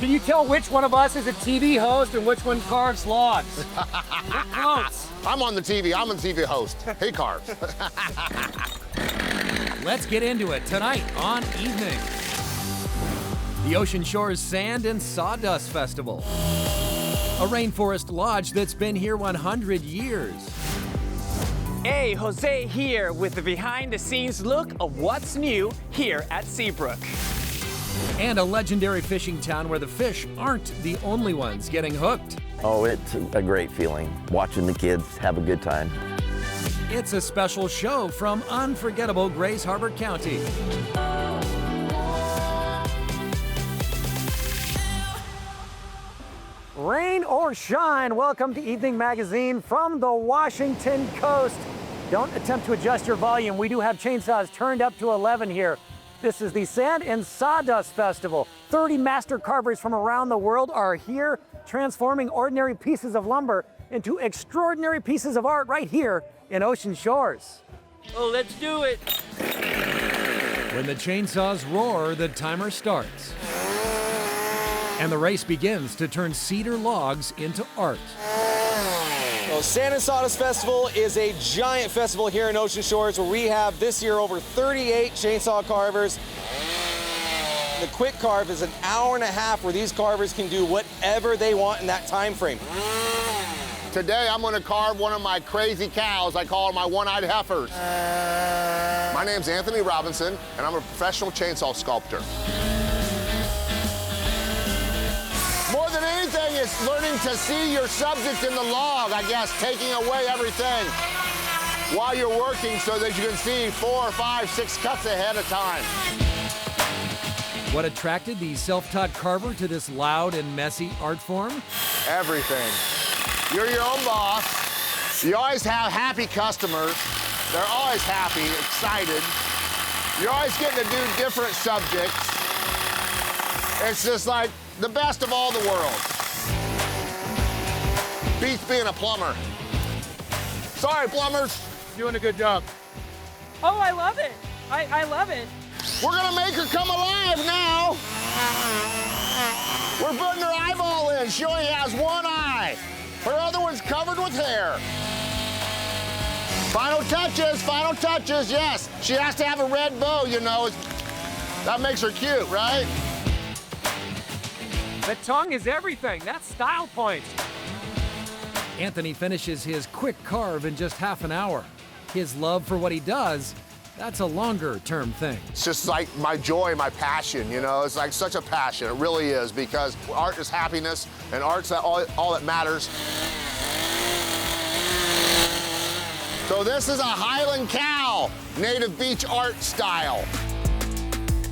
Can you tell which one of us is a TV host and which one carves logs? We're close. I'm on the TV. I'm a TV host. He carves. Let's get into it tonight on Evening. The Ocean Shores Sand and Sawdust Festival. A rainforest lodge that's been here 100 years. Hey, Jose here with the behind-the-scenes look of what's new here at Seabrook. And a legendary fishing town where the fish aren't the only ones getting hooked. Oh, it's a great feeling, watching the kids have a good time. It's a special show from unforgettable Grays Harbor County. Rain or shine, welcome to Evening Magazine from the Washington coast. Don't attempt to adjust your volume. We do have chainsaws turned up to 11 here. This is the Sand and Sawdust Festival. 30 master carvers from around the world are here, transforming ordinary pieces of lumber into extraordinary pieces of art right here in Ocean Shores. Oh, let's do it. When the chainsaws roar, the timer starts. And the race begins to turn cedar logs into art. Well, Sand and Sawdust Festival is a giant festival here in Ocean Shores where we have this year over 38 chainsaw carvers. The quick carve is an hour and a half where these carvers can do whatever they want in that time frame. Today, I'm going to carve one of my crazy cows. I call them my one-eyed heifers. My name's Anthony Robinson, and I'm a professional chainsaw sculptor. More than anything, it's learning to see your subject in the log, I guess, taking away everything while you're working so that you can see 4, 5, 6 cuts ahead of time. What attracted the self-taught carver to this loud and messy art form? Everything. You're your own boss. You always have happy customers. They're always happy, excited. You're always getting to do different subjects. It's just like the best of all the worlds. Beats being a plumber. Sorry, plumbers. Doing a good job. Oh, I love it. I love it. We're gonna make her come alive now. We're putting her eyeball in. She only has one eye. Her other one's covered with hair. Final touches, yes. She has to have a red bow, you know. That makes her cute, right? The tongue is everything. That's style points. Anthony finishes his quick carve in just half an hour. His love for what he does, that's a longer-term thing. It's just like my joy, my passion, you know? It's like such a passion, it really is, because art is happiness, and art's all that matters. So this is a Highland cow, native beach art style.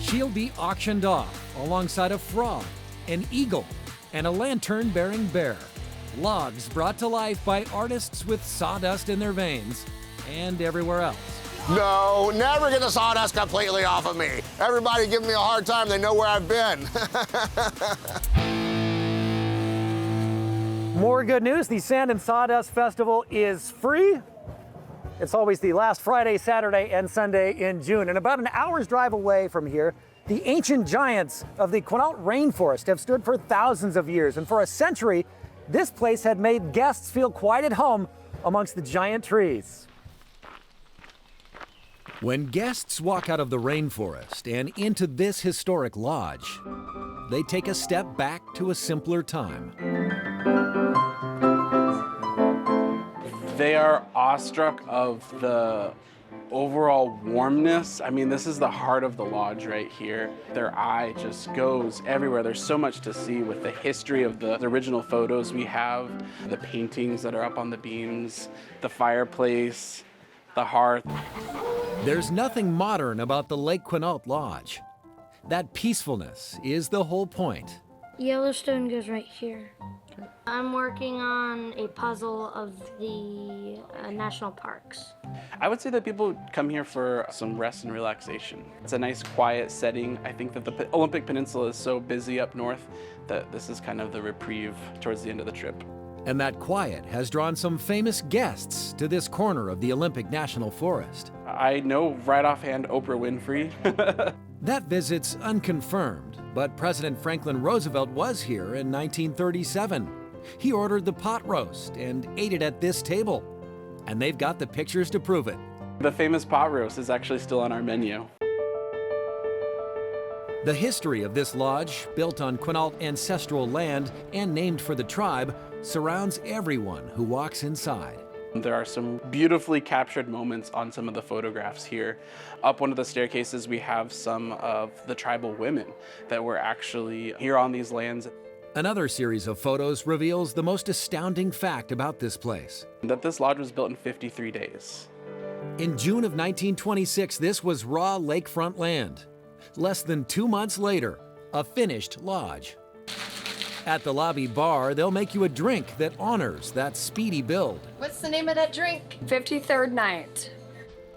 She'll be auctioned off alongside a frog, an eagle, and a lantern-bearing bear. Logs brought to life by artists with sawdust in their veins and everywhere else. No, never get the sawdust completely off of me. Everybody give me a hard time, they know where I've been. More good news, the Sand and Sawdust Festival is free. It's always the last Friday, Saturday, and Sunday in June. And about an hour's drive away from here, the ancient giants of the Quinault rainforest have stood for thousands of years. And for a century, this place had made guests feel quite at home amongst the giant trees. When guests walk out of the rainforest and into this historic lodge, they take a step back to a simpler time. They are awestruck of the overall warmness. I mean, this is the heart of the lodge right here. Their eye just goes everywhere. There's so much to see with the history of the original photos we have, the paintings that are up on the beams, the fireplace, the hearth. There's nothing modern about the Lake Quinault Lodge. That peacefulness is the whole point. Yellowstone goes right here. I'm working on a puzzle of the national parks. I would say that people come here for some rest and relaxation. It's a nice quiet setting. I think that the Olympic Peninsula is so busy up north that this is kind of the reprieve towards the end of the trip. And that quiet has drawn some famous guests to this corner of the Olympic National Forest. I know right offhand Oprah Winfrey. That visit's unconfirmed, but President Franklin Roosevelt was here in 1937. He ordered the pot roast and ate it at this table. And they've got the pictures to prove it. The famous pot roast is actually still on our menu. The history of this lodge, built on Quinault ancestral land and named for the tribe, surrounds everyone who walks inside. There are some beautifully captured moments on some of the photographs here. Up one of the staircases, we have some of the tribal women that were actually here on these lands. Another series of photos reveals the most astounding fact about this place. That this lodge was built in 53 days. In June of 1926, this was raw lakefront land. Less than 2 months later, a finished lodge. At the lobby bar, they'll make you a drink that honors that speedy build. What's the name of that drink? 53rd Night.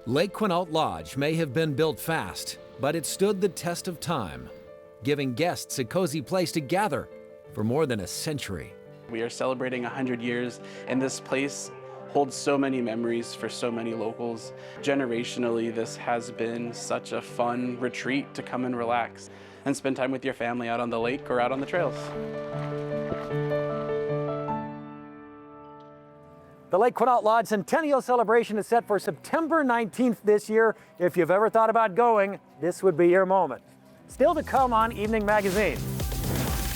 Lake Quinault Lodge may have been built fast, but it stood the test of time, giving guests a cozy place to gather for more than a century. We are celebrating 100 years, and this place holds so many memories for so many locals. Generationally, this has been such a fun retreat to come and relax and spend time with your family out on the lake or out on the trails. The Lake Quinault Lodge Centennial Celebration is set for September 19th this year. If you've ever thought about going, this would be your moment. Still to come on Evening Magazine.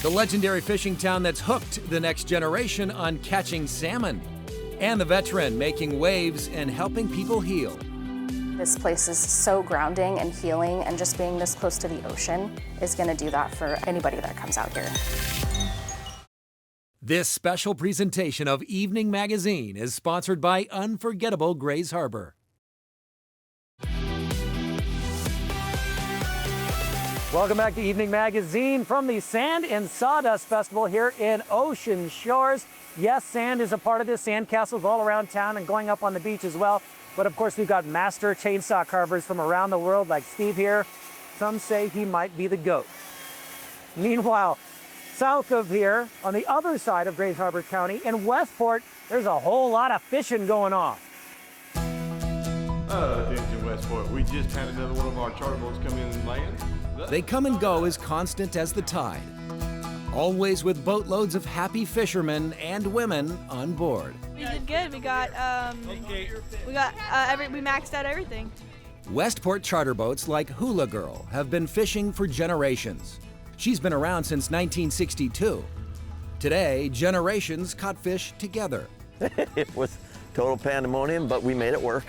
The legendary fishing town that's hooked the next generation on catching salmon. And the veteran making waves and helping people heal. This place is so grounding and healing, and just being this close to the ocean is going to do that for anybody that comes out here. This special presentation of Evening Magazine is sponsored by Unforgettable Grays Harbor. Welcome back to Evening Magazine from the Sand and Sawdust Festival here in Ocean Shores. Yes, sand is a part of this. Sand castles all around town and going up on the beach as well. But of course, we've got master chainsaw carvers from around the world like Steve here. Some say he might be the GOAT. Meanwhile, south of here, on the other side of Grays Harbor County, in Westport, there's a whole lot of fishing going on. Attention Westport, we just had another one of our charter boats come in and land. They come and go as constant as the tide. Always with boatloads of happy fishermen and women on board. We did good. We maxed out everything. Westport charter boats like Hula Girl have been fishing for generations. She's been around since 1962. Today, generations caught fish together. It was total pandemonium, but we made it work.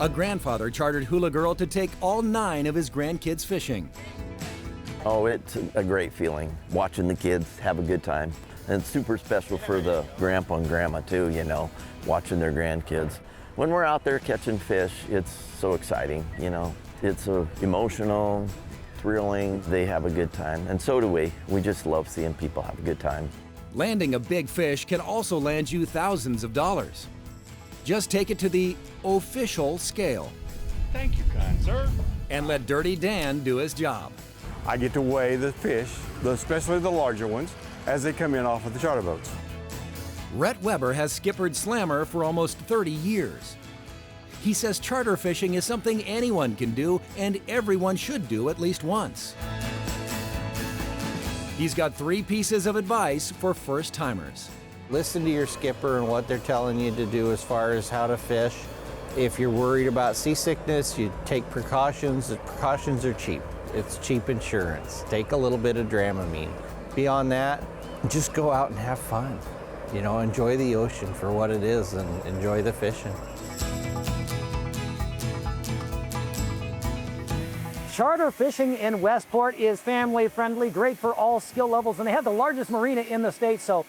A grandfather chartered Hula Girl to take all 9 of his grandkids fishing. Oh, it's a great feeling, watching the kids have a good time. And it's super special for the grandpa and grandma too, you know, watching their grandkids. When we're out there catching fish, it's so exciting, you know. It's emotional, thrilling, they have a good time, and so do we. We just love seeing people have a good time. Landing a big fish can also land you thousands of dollars. Just take it to the official scale. Thank you, kind sir. And let Dirty Dan do his job. I get to weigh the fish, especially the larger ones, as they come in off of the charter boats. Rhett Weber has skippered Slammer for almost 30 years. He says charter fishing is something anyone can do and everyone should do at least once. He's got 3 pieces of advice for first-timers. Listen to your skipper and what they're telling you to do as far as how to fish. If you're worried about seasickness, you take precautions. The precautions are cheap. It's cheap insurance. Take a little bit of Dramamine. Beyond that, just go out and have fun. You know, enjoy the ocean for what it is and enjoy the fishing. Charter fishing in Westport is family friendly, great for all skill levels, and they have the largest marina in the state, so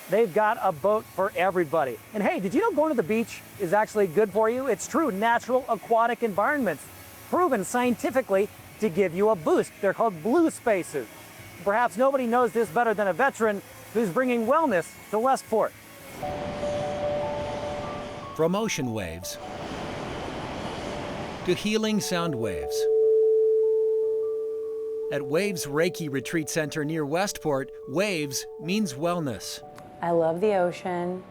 they've got a boat for everybody. And hey, did you know going to the beach is actually good for you? It's true, natural aquatic environments, proven scientifically to give you a boost. They're called blue spaces. Perhaps nobody knows this better than a veteran who's bringing wellness to Westport. From ocean waves to healing sound waves. At Waves Reiki Retreat Center near Westport, waves means wellness. I love the ocean.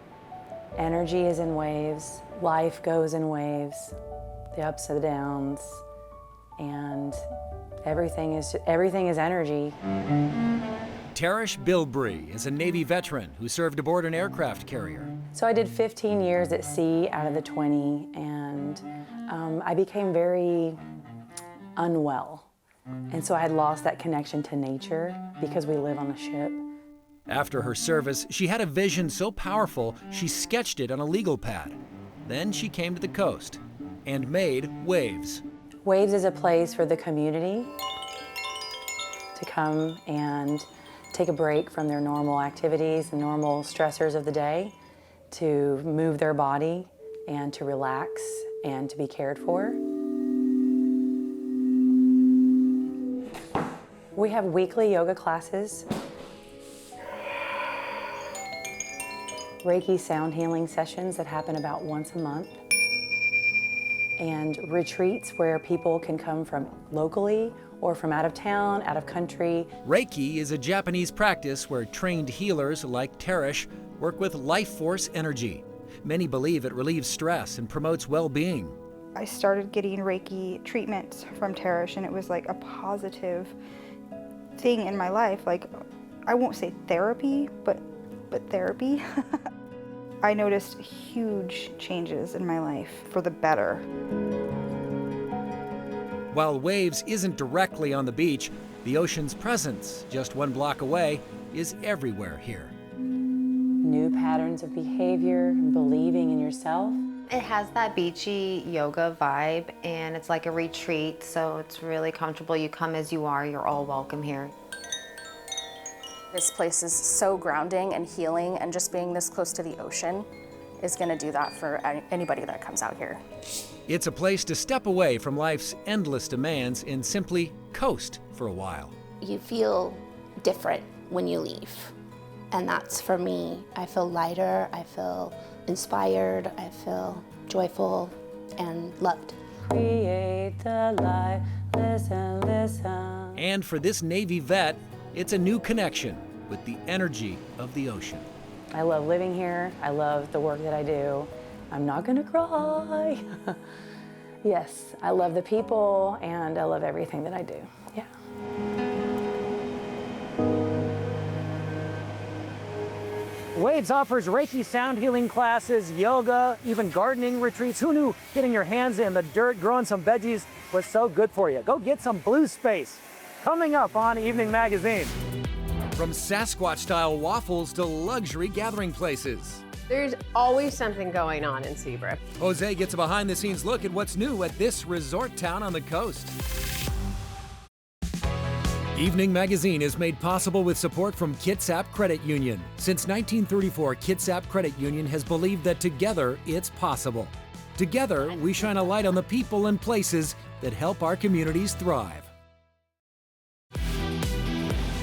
Energy is in waves. Life goes in waves. The ups and the downs. and everything is energy. Tarish Bilbrey is a Navy veteran who served aboard an aircraft carrier. So I did 15 years at sea out of the 20, and I became very unwell. And so I had lost that connection to nature because we live on a ship. After her service, she had a vision so powerful, she sketched it on a legal pad. Then she came to the coast and made Waves. Waves is a place for the community to come and take a break from their normal activities and normal stressors of the day, to move their body and to relax and to be cared for. We have weekly yoga classes, Reiki sound healing sessions that happen about once a month, and retreats where people can come from locally or from out of town, out of country. Reiki is a Japanese practice where trained healers like Tarish work with life force energy. Many believe it relieves stress and promotes well-being. I started getting Reiki treatments from Tarish, and it was like a positive thing in my life. Like, I won't say therapy, but therapy. I noticed huge changes in my life for the better. While Waves isn't directly on the beach, the ocean's presence, just one block away, is everywhere here. New patterns of behavior and believing in yourself. It has that beachy yoga vibe, and it's like a retreat, so it's really comfortable. You come as you are, you're all welcome here. This place is so grounding and healing, and just being this close to the ocean is going to do that for anybody that comes out here. It's a place to step away from life's endless demands and simply coast for a while. You feel different when you leave. And that's, for me, I feel lighter, I feel inspired, I feel joyful and loved. Create the light, listen, listen. And for this Navy vet, it's a new connection with the energy of the ocean. I love living here. I love the work that I do. I'm not gonna cry. Yes, I love the people and I love everything that I do. Yeah. Waves offers Reiki sound healing classes, yoga, even gardening retreats. Who knew getting your hands in the dirt, growing some veggies was so good for you? Go get some blue space. Coming up on Evening Magazine. From Sasquatch-style waffles to luxury gathering places. There's always something going on in Seabrook. Jose gets a behind-the-scenes look at what's new at this resort town on the coast. Evening Magazine is made possible with support from Kitsap Credit Union. Since 1934, Kitsap Credit Union has believed that together it's possible. Together, we shine a light on the people and places that help our communities thrive.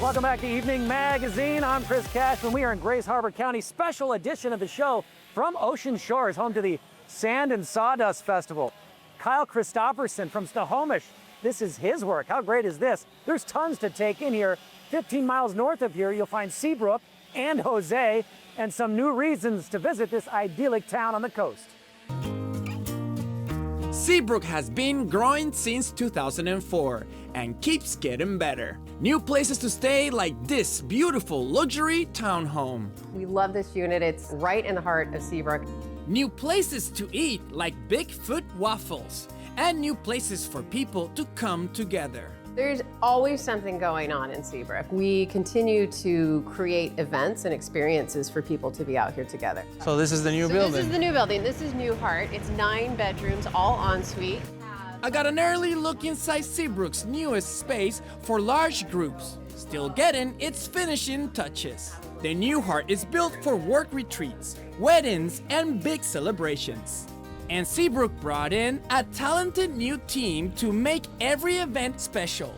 Welcome back to Evening Magazine. I'm Chris Cashman. We are in Grays Harbor County, special edition of the show from Ocean Shores, home to the Sand and Sawdust Festival. Kyle Christopherson from Snohomish. This is his work. How great is this? There's tons to take in here. 15 miles north of here, you'll find Seabrook and Jose, and some new reasons to visit this idyllic town on the coast. Seabrook has been growing since 2004 and keeps getting better. New places to stay like this beautiful luxury townhome. We love this unit. It's right in the heart of Seabrook. New places to eat like Bigfoot waffles and new places for people to come together. There's always something going on in Seabrook. We continue to create events and experiences for people to be out here together. So this is the new building? This is the new building. This is New Heart. It's 9 bedrooms, all en suite. I got an early look inside Seabrook's newest space for large groups, still getting its finishing touches. The New Heart is built for work retreats, weddings, and big celebrations. And Seabrook brought in a talented new team to make every event special.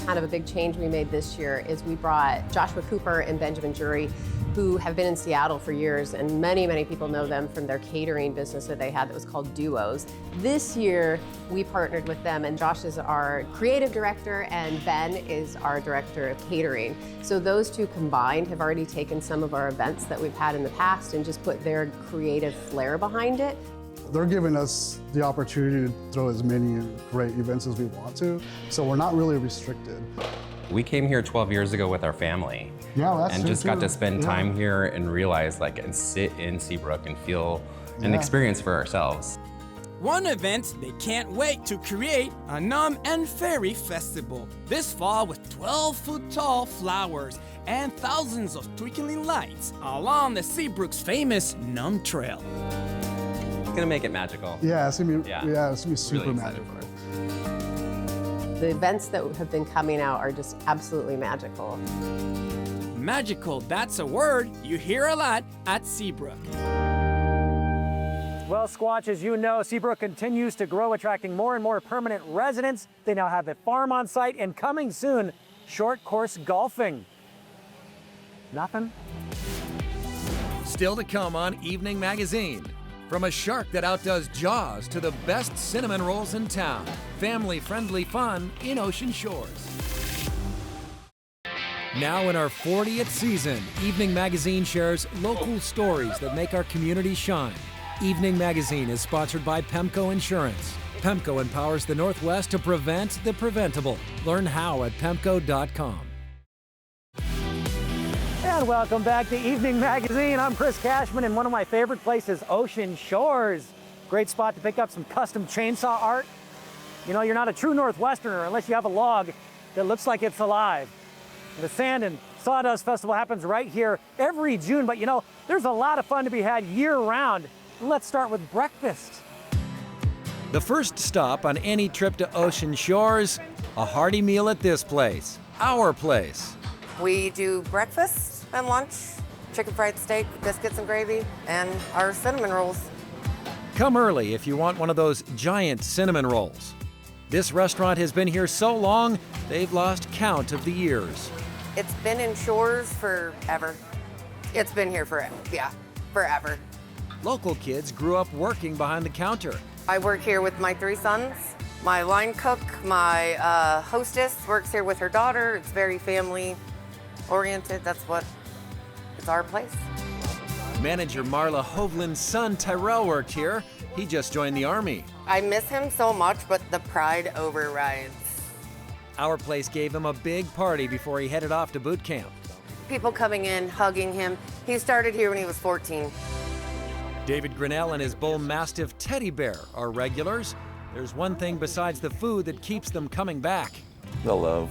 Kind of a big change we made this year is we brought Joshua Cooper and Benjamin Jury, who have been in Seattle for years, and many, many people know them from their catering business that they had that was called Duos. This year, we partnered with them, and Josh is our creative director, and Ben is our director of catering. So those two combined have already taken some of our events that we've had in the past and just put their creative flair behind it. They're giving us the opportunity to throw as many great events as we want to, so we're not really restricted. We came here 12 years ago with our family. Yeah, that's and true, just got too. to spend Yeah. time here and realize, like, and sit in Seabrook and feel an experience for ourselves. One event they can't wait to create, a Numb and Fairy Festival. This fall with 12-foot-tall flowers and thousands of twinkling lights along the Seabrook's famous Numb Trail. It's gonna make it magical. Yeah, it's gonna be, Yeah. it's gonna be super Really excited magical. The events that have been coming out are just absolutely magical. Magical, that's a word you hear a lot at Seabrook. Well, Squatch, as you know, Seabrook continues to grow, attracting more and more permanent residents. They now have a farm on site, and coming soon, short course golfing. Nothing? Still to come on Evening Magazine. From a shark that outdoes Jaws to the best cinnamon rolls in town. Family-friendly fun in Ocean Shores. Now in our 40th season, Evening Magazine shares local stories that make our community shine. Evening Magazine is sponsored by Pemco Insurance. Pemco empowers the Northwest to prevent the preventable. Learn how at pemco.com. And welcome back to Evening Magazine. I'm Chris Cashman, and one of my favorite places, Ocean Shores. Great spot to pick up some custom chainsaw art. You know, you're not a true Northwesterner unless you have a log that looks like it's alive. The Sand and Sawdust Festival happens right here every June, but you know, there's a lot of fun to be had year-round. Let's start with breakfast. The first stop on any trip to Ocean Shores, a hearty meal at this place, our place. We do breakfast and lunch, chicken fried steak, biscuits and gravy, and our cinnamon rolls. Come early if you want one of those giant cinnamon rolls. This restaurant has been here so long, they've lost count of the years. It's been in Shores forever. It's been here forever, forever. Local kids grew up working behind the counter. I work here with my 3 sons. My line cook, my hostess works here with her daughter. It's very family oriented. It's our place. Manager Marla Hovland's son Tyrell worked here. He just joined the Army. I miss him so much, but the pride overrides. Our place gave him a big party before he headed off to boot camp. People coming in, hugging him. He started here when he was 14. David Grinnell and his bull mastiff Teddy Bear are regulars. There's one thing besides the food that keeps them coming back. The love.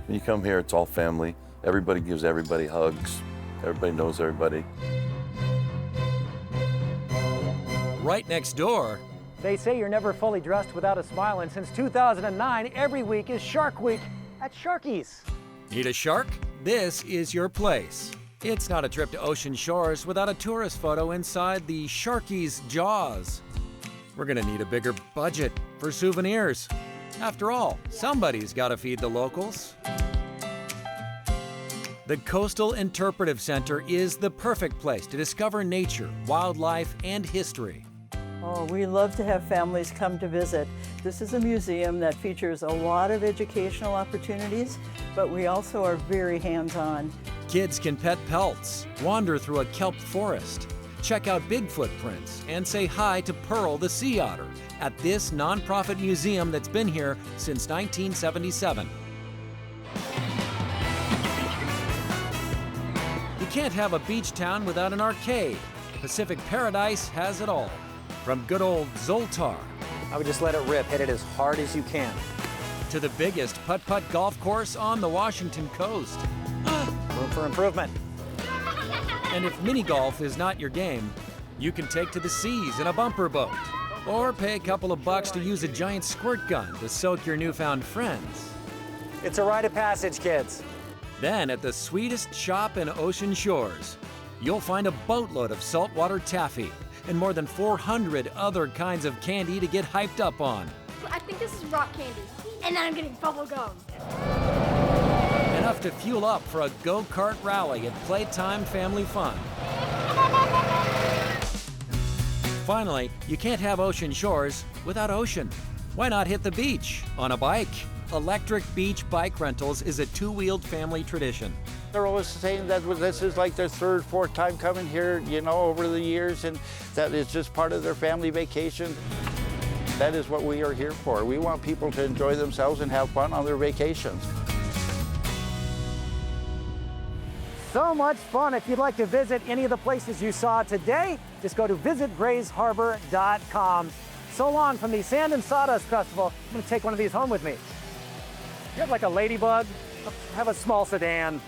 When you come here, it's all family. Everybody gives everybody hugs. Everybody knows everybody. Right next door, They say you're never fully dressed without a smile, and since 2009, every week is Shark Week at Sharky's. need a shark? This is your place. It's not a trip to Ocean Shores without a tourist photo inside the Sharky's Jaws. We're gonna need a bigger budget for souvenirs. After all, somebody's gotta feed the locals. The Coastal Interpretive Center is the perfect place to discover nature, wildlife, and history. Oh, we love to have families come to visit. This is a museum that features a lot of educational opportunities, but we also are very hands-on. Kids can pet pelts, wander through a kelp forest, check out Bigfoot prints, and say hi to Pearl the sea otter at this nonprofit museum that's been here since 1977. You can't have a beach town without an arcade. Pacific Paradise has it all. From good old Zoltar. I would just let it rip, hit it as hard as you can. To the biggest putt-putt golf course on the Washington coast. Room for improvement. And if mini golf is not your game, you can take to the seas in a bumper boat. Or pay a couple of bucks to use a giant squirt gun to soak your newfound friends. It's a rite of passage, kids. Then at the sweetest shop in Ocean Shores, you'll find a boatload of saltwater taffy and more than 400 other kinds of candy to get hyped up on. I think this is rock candy. And then I'm getting bubble gum. Enough to fuel up for a go-kart rally at Playtime Family Fun. Finally, you can't have Ocean Shores without ocean. Why not hit the beach on a bike? Electric beach bike rentals is a two-wheeled family tradition. They're always saying that this is like their third, fourth time coming here, you know, over the years, and that is just part of their family vacation. That is what we are here for. We want people to enjoy themselves and have fun on their vacations. So much fun. If you'd like to visit any of the places you saw today, just go to visitgraysharbor.com. So long from the Sand and Sawdust Festival. I'm gonna take one of these home with me. You have like a ladybug? Have a small sedan.